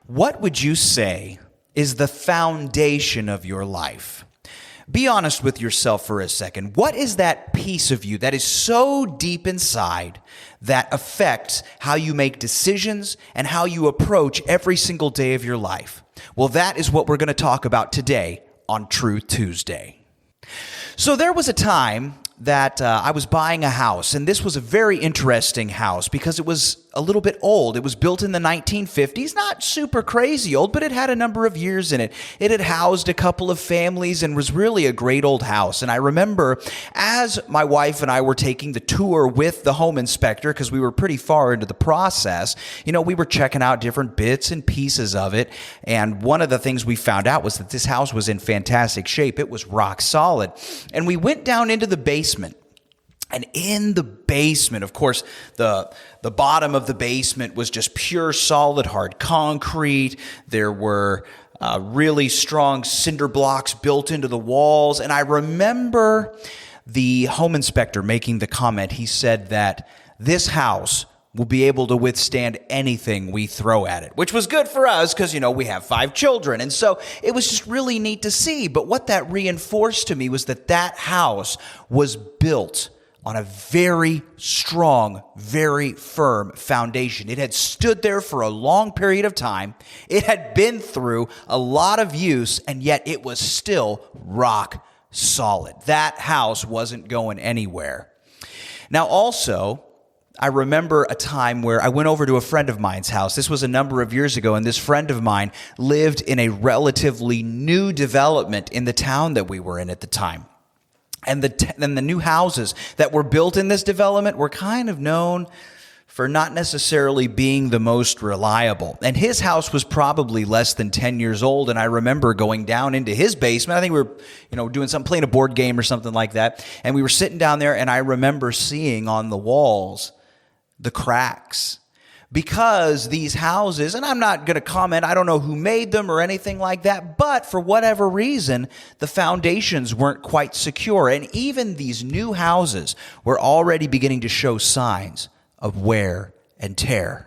What would you say is the foundation of your life? Be honest with yourself for a second. What is that piece of you that is so deep inside that affects how you make decisions and how you approach every single day of your life? Well, that is what we're going to talk about today on True Tuesday. So there was a time that I was buying a house, and this was a very interesting house because it was a little bit old. It was built in the 1950s, not super crazy old, but it had a number of years in it. It had housed a couple of families and was really a great old house. And I remember as my wife and I were taking the tour with the home inspector, because we were pretty far into the process, we were checking out different bits and pieces of it. And one of the things we found out was that this house was in fantastic shape. It was rock solid. And we went down into the basement. And in the basement, of course, the bottom of the basement was just pure solid hard concrete. There were really strong cinder blocks built into the walls. And I remember the home inspector making the comment. He said that this house will be able to withstand anything we throw at it, which was good for us because, we have 5 children. And so it was just really neat to see. But what that reinforced to me was that house was built on a very strong, very firm foundation. It had stood there for a long period of time. It had been through a lot of use, and yet it was still rock solid. That house wasn't going anywhere. Now, also, I remember a time where I went over to a friend of mine's house. This was a number of years ago, and this friend of mine lived in a relatively new development in the town that we were in at the time. And the new houses that were built in this development were kind of known for not necessarily being the most reliable. And his house was probably less than 10 years old. And I remember going down into his basement. I think we were, doing something, playing a board game or something like that. And we were sitting down there, and I remember seeing on the walls the cracks. Because these houses, and I'm not going to comment, I don't know who made them or anything like that, but for whatever reason, the foundations weren't quite secure. And even these new houses were already beginning to show signs of wear and tear.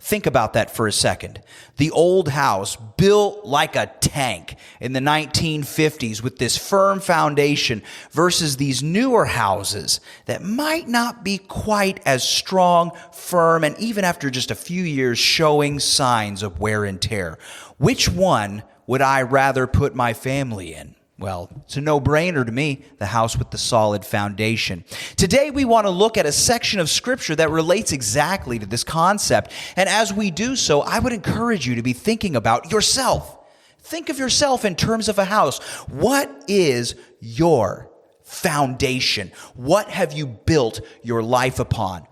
Think about that for a second. The old house built like a tank in the 1950s with this firm foundation versus these newer houses that might not be quite as strong, firm, and even after just a few years showing signs of wear and tear. Which one would I rather put my family in? Well, it's a no-brainer to me, the house with the solid foundation. Today, we want to look at a section of Scripture that relates exactly to this concept. And as we do so, I would encourage you to be thinking about yourself. Think of yourself in terms of a house. What is your foundation? What have you built your life upon?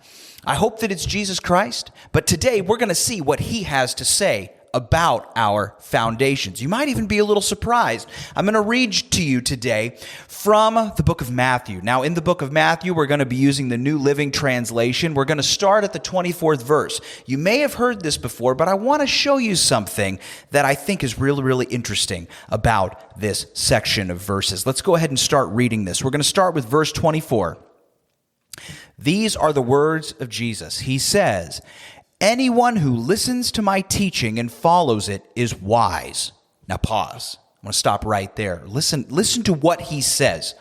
I hope that it's Jesus Christ, but today we're going to see what He has to say about our foundations. You might even be a little surprised. I'm going to read to you today from the book of Matthew. Now, in the book of Matthew, we're going to be using the New Living Translation. We're going to start at the 24th verse. You may have heard this before, but I want to show you something that I think is really, really interesting about this section of verses. Let's go ahead and start reading this. We're going to start with verse 24. These are the words of Jesus. He says, "Anyone who listens to my teaching and follows it is wise." Now pause. I want to stop right there. Listen to what he says.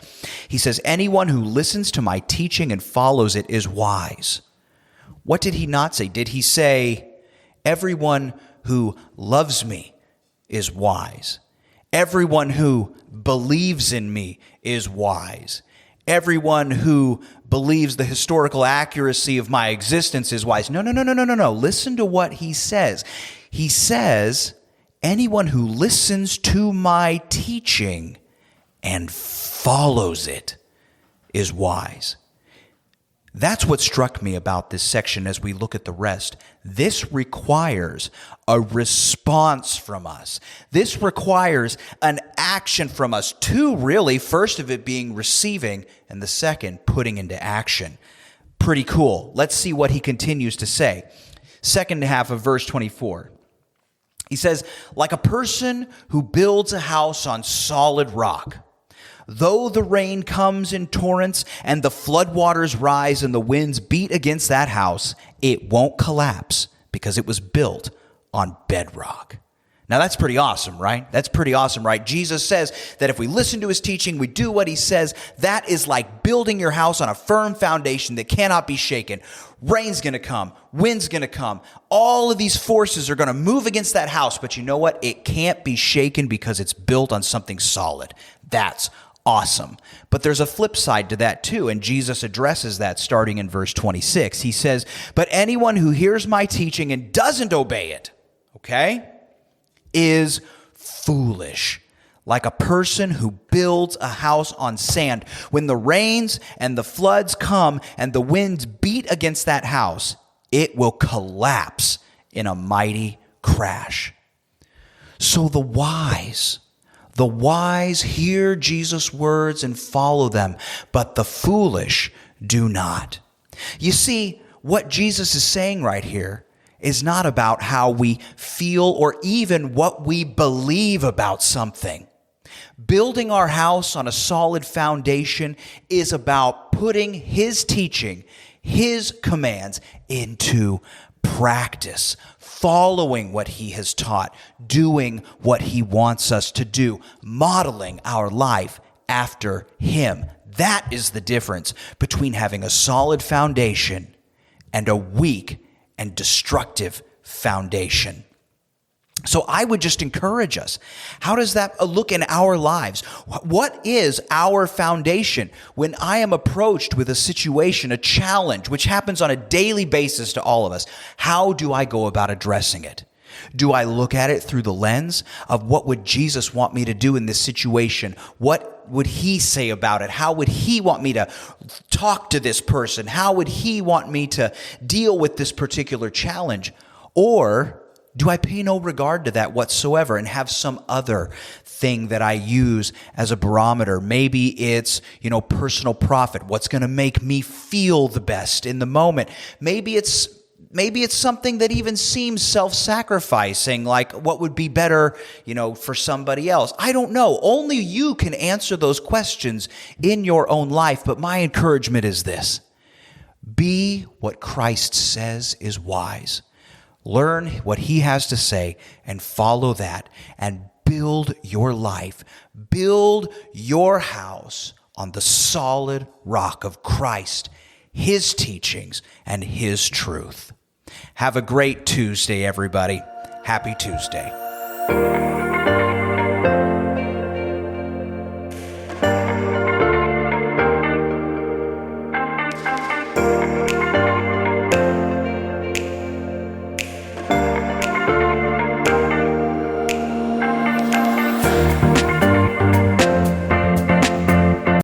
He says, "Anyone who listens to my teaching and follows it is wise." What did he not say? Did he say, "Everyone who loves me is wise. Everyone who believes in me is wise. Everyone who believes the historical accuracy of my existence is wise"? No. Listen to what he says. He says, "Anyone who listens to my teaching and follows it is wise." That's what struck me about this section as we look at the rest. This requires a response from us. This requires an action from us. Two, really. First of it being receiving, and the second, putting into action. Pretty cool. Let's see what he continues to say. Second half of verse 24. He says, "Like a person who builds a house on solid rock. Though the rain comes in torrents and the floodwaters rise and the winds beat against that house, it won't collapse because it was built on bedrock. Now that's pretty awesome, right? That's pretty awesome, right? Jesus says that if we listen to his teaching, we do what he says, that is like building your house on a firm foundation that cannot be shaken. Rain's going to come. Wind's going to come. All of these forces are going to move against that house. But you know what? It can't be shaken because it's built on something solid. That's awesome. But there's a flip side to that too, and Jesus addresses that starting in verse 26. He says, but anyone who hears my teaching and doesn't obey it, okay, is foolish, like a person who builds a house on sand. When the rains and the floods come and the winds beat against that house, it will collapse in a mighty crash. So the wise hear Jesus' words and follow them, but the foolish do not. You see, what Jesus is saying right here is not about how we feel or even what we believe about something. Building our house on a solid foundation is about putting his teaching, his commands into practice, following what he has taught, doing what he wants us to do, modeling our life after him. That is the difference between having a solid foundation and a weak and destructive foundation. So I would just encourage us. How does that look in our lives? What is our foundation when I am approached with a situation, a challenge, which happens on a daily basis to all of us? How do I go about addressing it? Do I look at it through the lens of what would Jesus want me to do in this situation? What would he say about it? How would he want me to talk to this person? How would he want me to deal with this particular challenge? Or do I pay no regard to that whatsoever and have some other thing that I use as a barometer? Maybe it's, personal profit. What's going to make me feel the best in the moment? Maybe it's something that even seems self-sacrificing, like what would be better, for somebody else. I don't know. Only you can answer those questions in your own life. But my encouragement is this: be what Christ says is wise. Learn what he has to say and follow that, and build your life, build your house on the solid rock of Christ, his teachings, and his truth. Have a great Tuesday, everybody. Happy Tuesday.